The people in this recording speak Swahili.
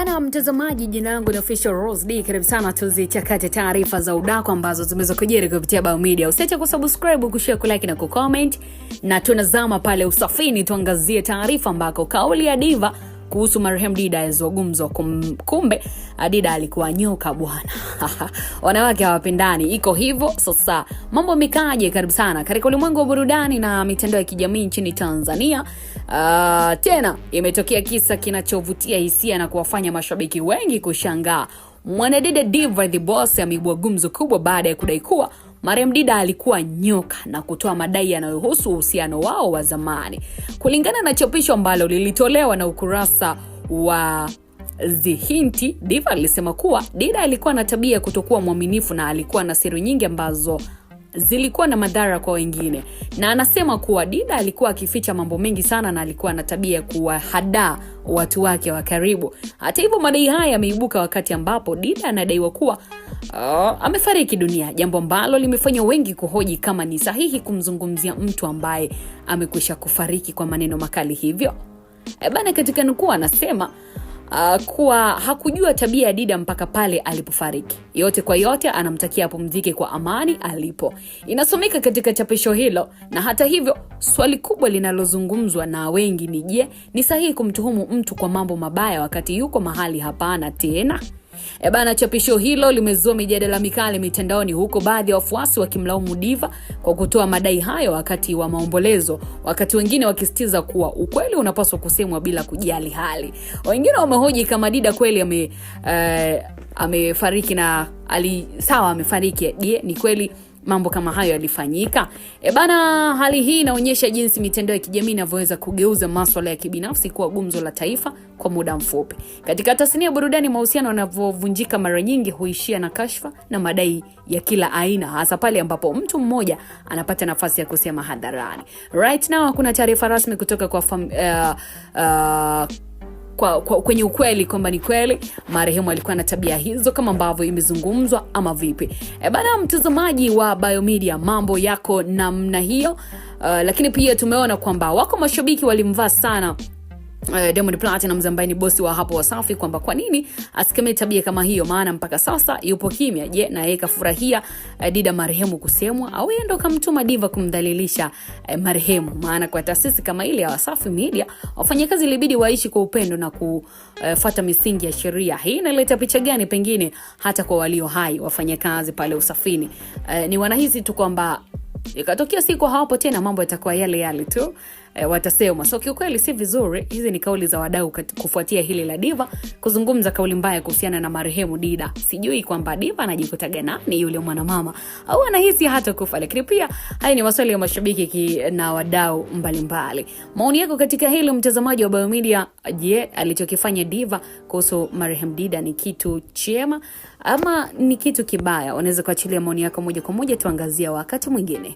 Bana mtazamaji, jina langu ni Official Rose D. Karibu sana tuzichakate taarifa za udaku ambazo zimeweza kujiri kupitia Bao Media. Usiache kusubscribe, kushare, kulike na kucomment. Na tunazama pale usafini tuangazie taarifa ambako kauli ya Diva kuhusu marehemu Dida yazua gumzo. Kumbe Dida alikuwa nyoka bwana. Wanawake hawapendani, iko hivyo. Sasa mambo mikaje? Karibu sana katika ulimwengu wa burudani na mitandao ya kijamii nchini Tanzania. Tena imetokea kisa kinachovutia hisia na kuwafanya mashabiki wengi kushangaa. Mwanadada Diva the Boss ameibua gumzo kubwa baada ya kudai kuwa marehemu Dida alikuwa nyoka na kutoa madai yanayohusu uhusiano wao wa zamani. Kulingana na chapisho ambalo lilitolewa na ukurasa wa Zihinti, Diva alisema kuwa Dida alikuwa na tabia kutokuwa mwaminifu na alikuwa na siri nyingi ambazo zilikuwa na madhara kwa wengine. Na anasema kuwa Dida alikuwa akificha mambo mengi sana na alikuwa na tabia kuwahadaa watu wake wa karibu. Hata hivyo, madai haya yameibuka wakati ambapo Dida anadaiwa kuwa amefariki dunia, jambo ambalo limefanya wengi kuhoji kama ni sahihi kumzungumzia mtu ambaye amekwisha kufariki kwa maneno makali hivyo. Bana, katika nukuu anasema kuwa hakujua tabia ya Dida mpaka pale alipofariki. Yote kwa yote anamtakia apumzike kwa amani alipo, inasomeka katika chapisho hilo. Na hata hivyo, swali kubwa linalozungumzwa na wengi ni je, ni sahihi kumtuhumu mtu kwa mambo mabaya wakati yuko mahali hapana tena? Bana, chapisho hilo limezua mijadala mikali mitandaoni, huko baadhi ya wafuasi wakimlaumu Diva kwa kutoa madai hayo wakati wa maombolezo, wakati wengine wakisitiza kuwa ukweli unapaswa kusemwa bila kujali hali. Wengine wamehoji kama Dida kweli amefariki na sawa amefariki, je, ni kweli mambo kama hayo yalifanyika? Bana, hali hii inaonyesha jinsi mitandao ya kijamii inavyoweza kugeuza masuala ya kibinafsi kuwa gumzo la taifa kwa muda mfupi. Katika tasnia ya burudani, mahusiano yanavunjika mara nyingi huishia na kashfa na madai ya kila aina, hasa pale ambapo mtu mmoja anapata nafasi ya kusema hadharani. Right now kuna taarifa rasmi kutoka kwa kwenye ukweli kwamba ni kweli marehemu alikuwa na tabia hizo kama ambavyo imezungumzwa ama vipi. Bana, mtazamaji wa Bao Media, mambo yako namna hiyo. Lakini pia tumeona kwamba wako mashabiki walimvaa sana Diamond Platnumz ambaye ni bosi wa hapo Wasafi kwamba kwa nini asikemee tabia kama hiyo, maana mpaka sasa yupo kimya. Je, na yeye kafurahia Dida marehemu kusemwa, au yeye ndo kamtuma Diva kumdhalilisha marehemu? Maana kwa taasisi kama ile ya Wasafi Media, wafanyakazi ilibidi waishi kwa upendo na kufuata misingi ya sheria. Hii inaleta picha gani pengine hata kwa walio hai wafanyakazi pale usafini? Ni wanahisi tu kwamba ikatokea siku hawapo tena mambo yatakuwa yale yale tu, watasema. So kiukweli si vizuri. Hizi ni kauli za wadau kufuatia hili la Diva kuzungumza kauli mbaya kuhusiana na marehemu Dida. Sijui kwamba Diva anajikutaga nani yule mwanamama au anahisi hata kufa. Lakini pia haya ni maswali ya mashabiki na wadau mbalimbali. Maoni yako katika hilo, mtazamaji wa Bao Media? Je, alichokifanya Diva kuhusu marehemu Dida ni kitu chema ama ni kitu kibaya? Unaweza kuachilia maoni yako moja kwa moja, tuangazia wakati mwingine.